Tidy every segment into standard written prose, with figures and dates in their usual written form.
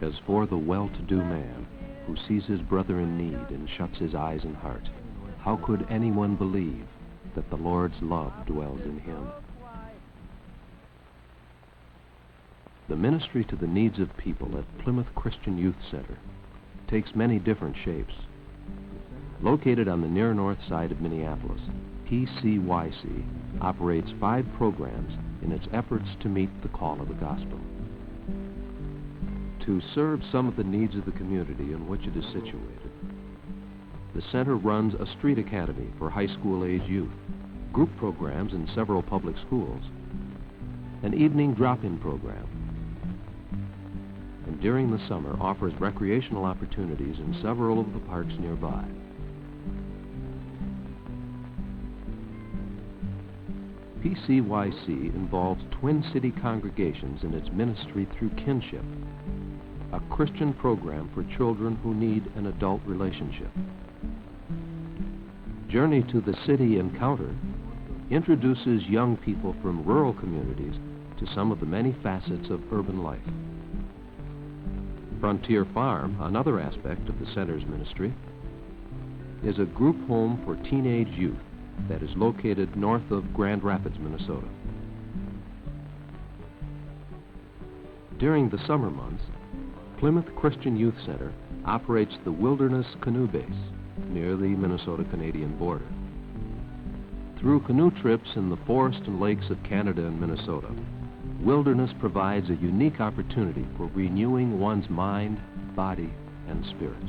As for the well-to-do man who sees his brother in need and shuts his eyes and heart, how could anyone believe that the Lord's love dwells in him? The ministry to the needs of people at Plymouth Christian Youth Center takes many different shapes. Located on the near north side of Minneapolis, PCYC operates 5 programs in its efforts to meet the call of the gospel. To serve some of the needs of the community in which it is situated, the center runs a street academy for high school-age youth, group programs in several public schools, an evening drop-in program, and during the summer offers recreational opportunities in several of the parks nearby. PCYC involves Twin City congregations in its ministry through kinship, a Christian program for children who need an adult relationship. Journey to the City Encounter introduces young people from rural communities to some of the many facets of urban life. Frontier Farm, another aspect of the center's ministry, is a group home for teenage youth that is located north of Grand Rapids, Minnesota. During the summer months, Plymouth Christian Youth Center operates the Wilderness Canoe Base near the Minnesota-Canadian border. Through canoe trips in the forest and lakes of Canada and Minnesota, Wilderness provides a unique opportunity for renewing one's mind, body, and spirit.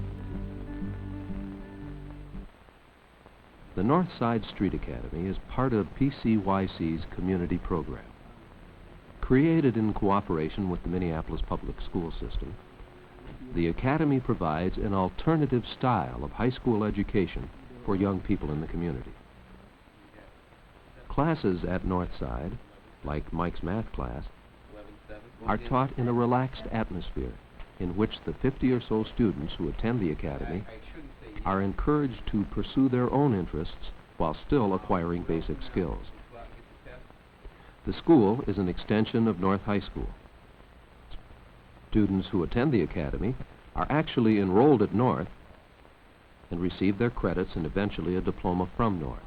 The Northside Street Academy is part of PCYC's community program. Created in cooperation with the Minneapolis Public School System, the Academy provides an alternative style of high school education for young people in the community. Classes at Northside, like Mike's math class, are taught in a relaxed atmosphere in which the 50 or so students who attend the Academy are encouraged to pursue their own interests while still acquiring basic skills. The school is an extension of North High School. Students who attend the Academy are actually enrolled at North and receive their credits and eventually a diploma from North.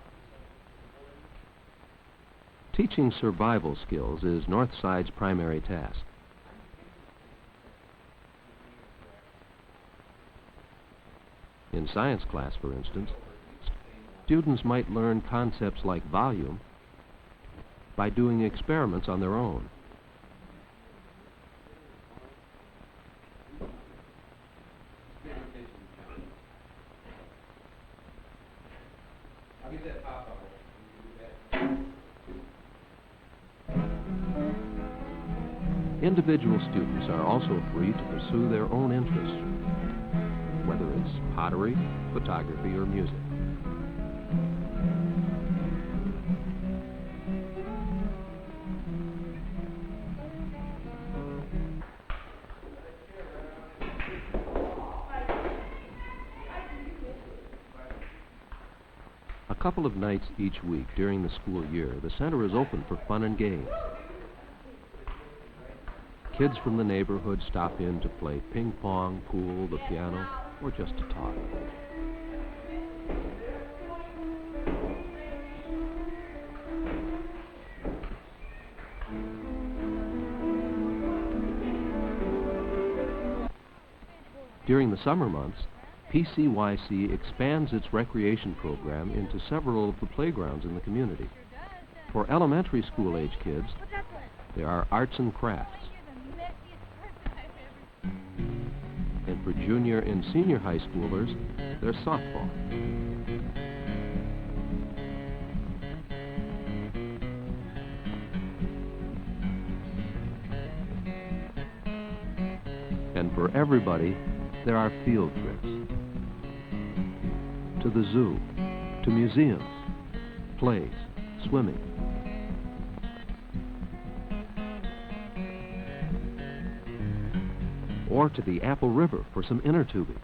Teaching survival skills is Northside's primary task. In science class, for instance, students might learn concepts like volume by doing experiments on their own. Individual students are also free to pursue their own interests, whether it's pottery, photography, or music. A couple of nights each week during the school year, the center is open for fun and games. Kids from the neighborhood stop in to play ping pong, pool, the piano, or just to talk. During the summer months, PCYC expands its recreation program into several of the playgrounds in the community. For elementary school-age kids, there are arts and crafts. And for junior and senior high schoolers, there's softball. And for everybody, there are field trips. To the zoo, to museums, plays, swimming. Or to the Apple River for some inner tubing.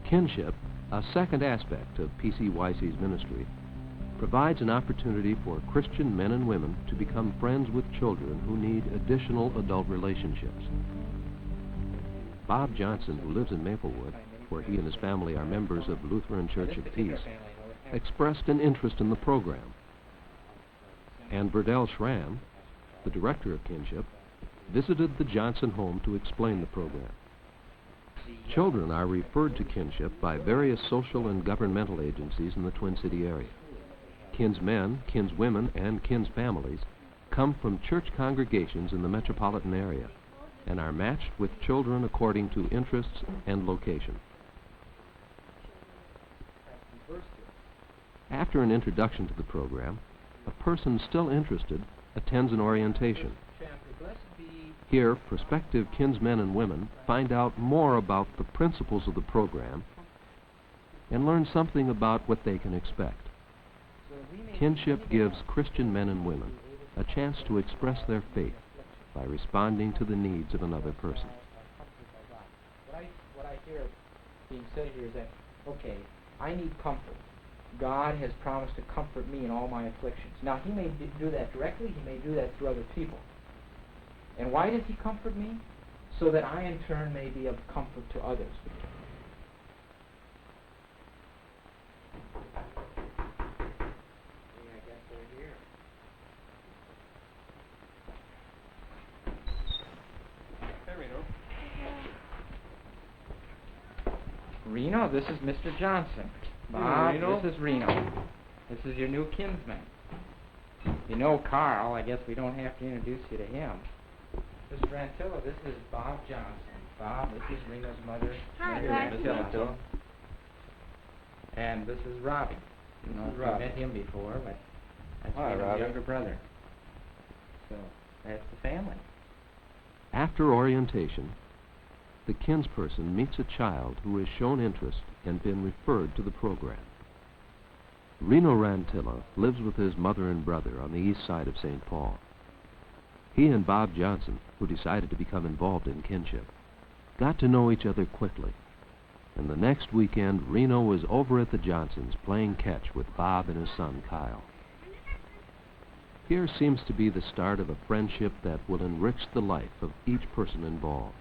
Kinship, a second aspect of PCYC's ministry, provides an opportunity for Christian men and women to become friends with children who need additional adult relationships. Bob Johnson, who lives in Maplewood, where he and his family are members of Lutheran Church of Peace, expressed an interest in the program. And Verdell Schramm, the director of Kinship, visited the Johnson home to explain the program. Children are referred to Kinship by various social and governmental agencies in the Twin City area. Kinsmen, kinswomen, and kinsfamilies come from church congregations in the metropolitan area and are matched with children according to interests and location. After an introduction to the program, a person still interested attends an orientation. Here, prospective kinsmen and women find out more about the principles of the program and learn something about what they can expect. Kinship gives Christian men and women a chance to express their faith by responding to the needs of another person. What I hear being said here is that, okay, I need comfort. God has promised to comfort me in all my afflictions. Now, he may do that directly, he may do that through other people. And why does he comfort me? So that I, in turn, may be of comfort to others. I guess they're here. Hey, Reno. Reno, this is Mr. Johnson. Bob, this is Reno. This is your new kinsman. You know Carl. I guess we don't have to introduce you to him. Mr. Rantillo, this is Bob Johnson. Bob, this is Reno's mother. Hi, Mary Bob. Rantillo. And this is Robbie. You know, I've met him before, but that's Reno's younger brother. So, that's the family. After orientation, the kinsperson meets a child who has shown interest and been referred to the program. Reno Rantillo lives with his mother and brother on the east side of St. Paul. He and Bob Johnson, who decided to become involved in Kinship, got to know each other quickly. And the next weekend, Reno was over at the Johnsons playing catch with Bob and his son, Kyle. Here seems to be the start of a friendship that will enrich the life of each person involved.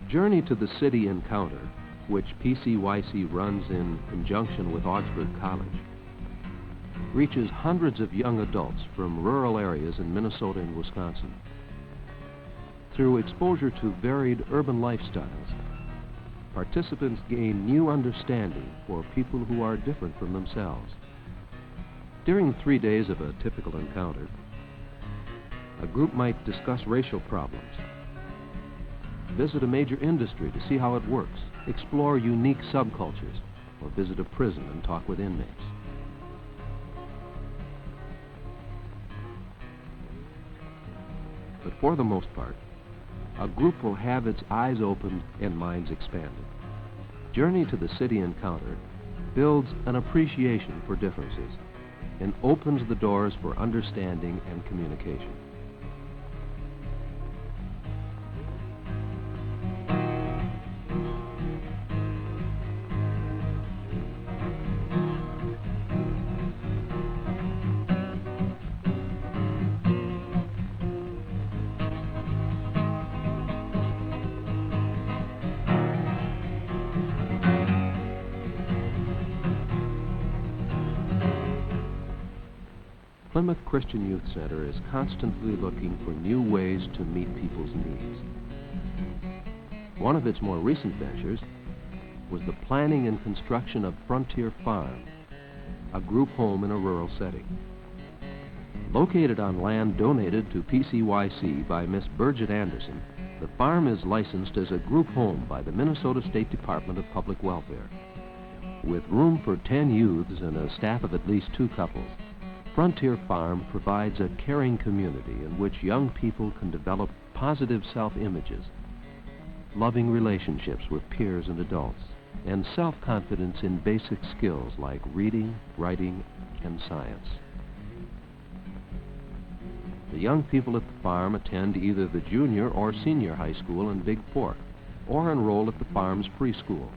Journey to the City Encounter, which PCYC runs in conjunction with Augsburg College, reaches hundreds of young adults from rural areas in Minnesota and Wisconsin. Through exposure to varied urban lifestyles, participants gain new understanding for people who are different from themselves. During 3 days of a typical encounter, a group might discuss racial problems, visit a major industry to see how it works, explore unique subcultures, or visit a prison and talk with inmates. But for the most part, a group will have its eyes opened and minds expanded. Journey to the City Encounter builds an appreciation for differences and opens the doors for understanding and communication. Plymouth Christian Youth Center is constantly looking for new ways to meet people's needs. One of its more recent ventures was the planning and construction of Frontier Farm, a group home in a rural setting. Located on land donated to PCYC by Miss Bridget Anderson, the farm is licensed as a group home by the Minnesota State Department of Public Welfare. With room for 10 youths and a staff of at least 2 couples, Frontier Farm provides a caring community in which young people can develop positive self-images, loving relationships with peers and adults, and self-confidence in basic skills like reading, writing, and science. The young people at the farm attend either the junior or senior high school in Big Fork, or enroll at the farm's preschool.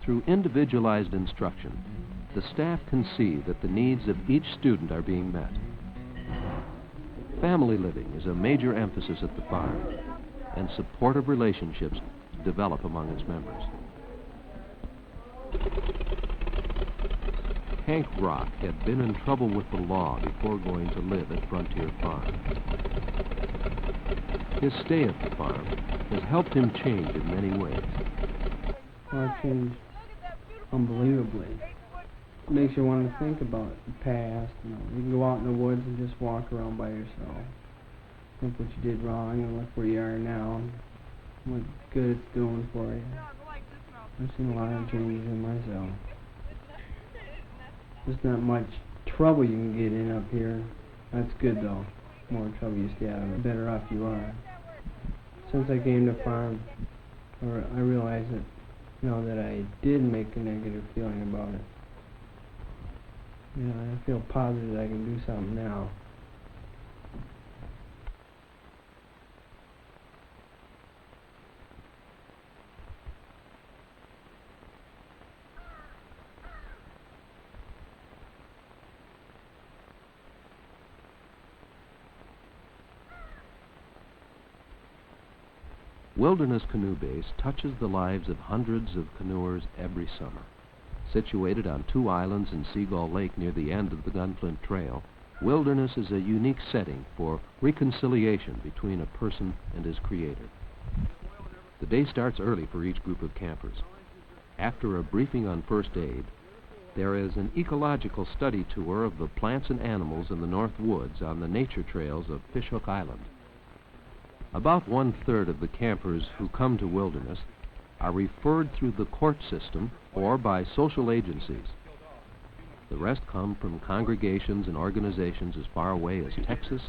Through individualized instruction, the staff can see that the needs of each student are being met. Family living is a major emphasis at the farm, and supportive relationships develop among its members. Hank Rock had been in trouble with the law before going to live at Frontier Farm. His stay at the farm has helped him change in many ways. Well, it changed unbelievably. It makes you want to think about the past. You can go out in the woods and just walk around by yourself. Think what you did wrong and look where you are now and what good it's doing for you. I've seen a lot of changes in myself. There's not much trouble you can get in up here. That's good though. The more trouble you stay out of, the better off you are. Since I came to farm, I realized that, that I did make a negative feeling about it. I feel positive that I can do something now. Wilderness Canoe Base touches the lives of hundreds of canoers every summer. Situated on 2 islands in Seagull Lake near the end of the Gunflint Trail, Wilderness is a unique setting for reconciliation between a person and his creator. The day starts early for each group of campers. After a briefing on first aid, there is an ecological study tour of the plants and animals in the North Woods on the nature trails of Fishhook Island. About 1/3 of the campers who come to Wilderness are referred through the court system or by social agencies. The rest come from congregations and organizations as far away as Texas,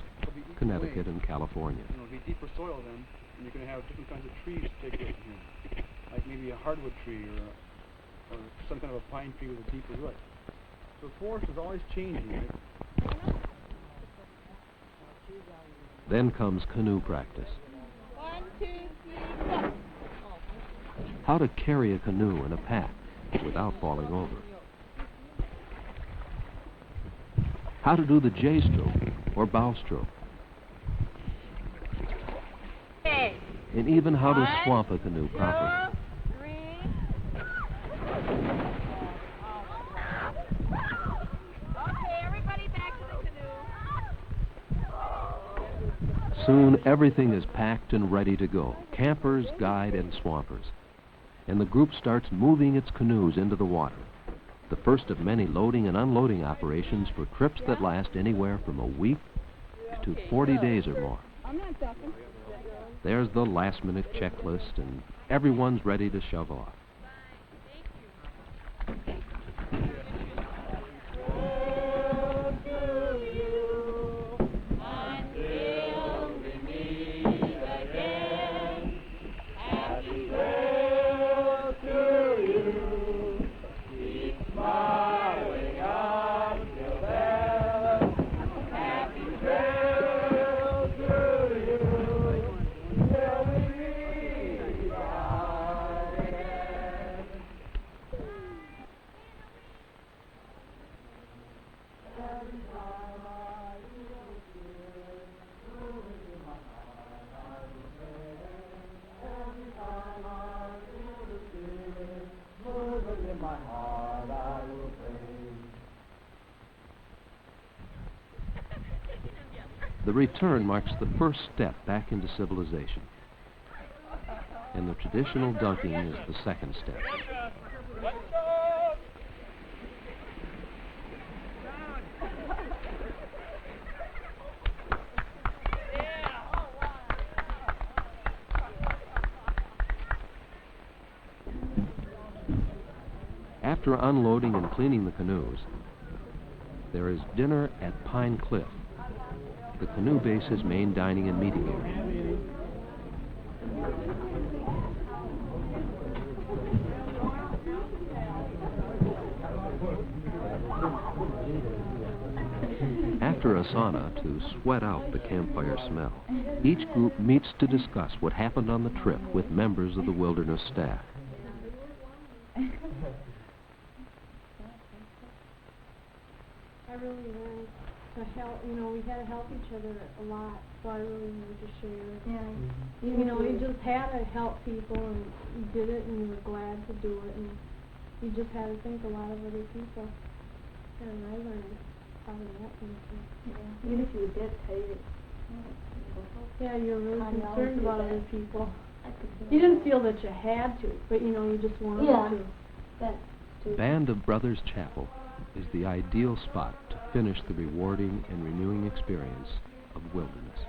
Connecticut, and California. It'll be deeper soil then, and you're going to have different kinds of trees take root in here, like maybe a hardwood tree or some kind of a pine tree with a deeper root. So the forest is always changing. Right? Then comes canoe practice. 1, 2, 3, go. How to carry a canoe in a pack without falling over. How to do the J-stroke or bow stroke. Okay. And even how to 1, swamp a canoe properly. 2, 3. Okay, everybody back to the canoe. Soon everything is packed and ready to go. Campers, guide, and swampers. And the group starts moving its canoes into the water. The first of many loading and unloading operations for trips that last anywhere from a week to 40 days or more. There's the last-minute checklist, and everyone's ready to shove off. The return marks the first step back into civilization, and the traditional dunking is the second step. After unloading and cleaning the canoes, there is dinner at Pine Cliff, the canoe base's main dining and meeting area. After a sauna to sweat out the campfire smell, each group meets to discuss what happened on the trip with members of the wilderness staff. I really learned to help, we had to help each other a lot, so I really wanted to share. Yeah. You just had to help people, and you did it, and you were glad to do it, and you just had to think a lot of other people. And I learned probably that one too. Yeah. Even if you were dedicated. Yeah, you were really I know, concerned I about did other that. people. I could do You didn't that. feel that you had to, but you just wanted Yeah. to. That's true. Band of Brothers Chapel is the ideal spot to finish the rewarding and renewing experience of wilderness.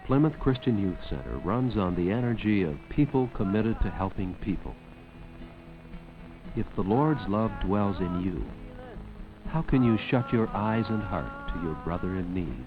Plymouth Christian Youth Center runs on the energy of people committed to helping people. If the Lord's love dwells in you, how can you shut your eyes and heart to your brother in need?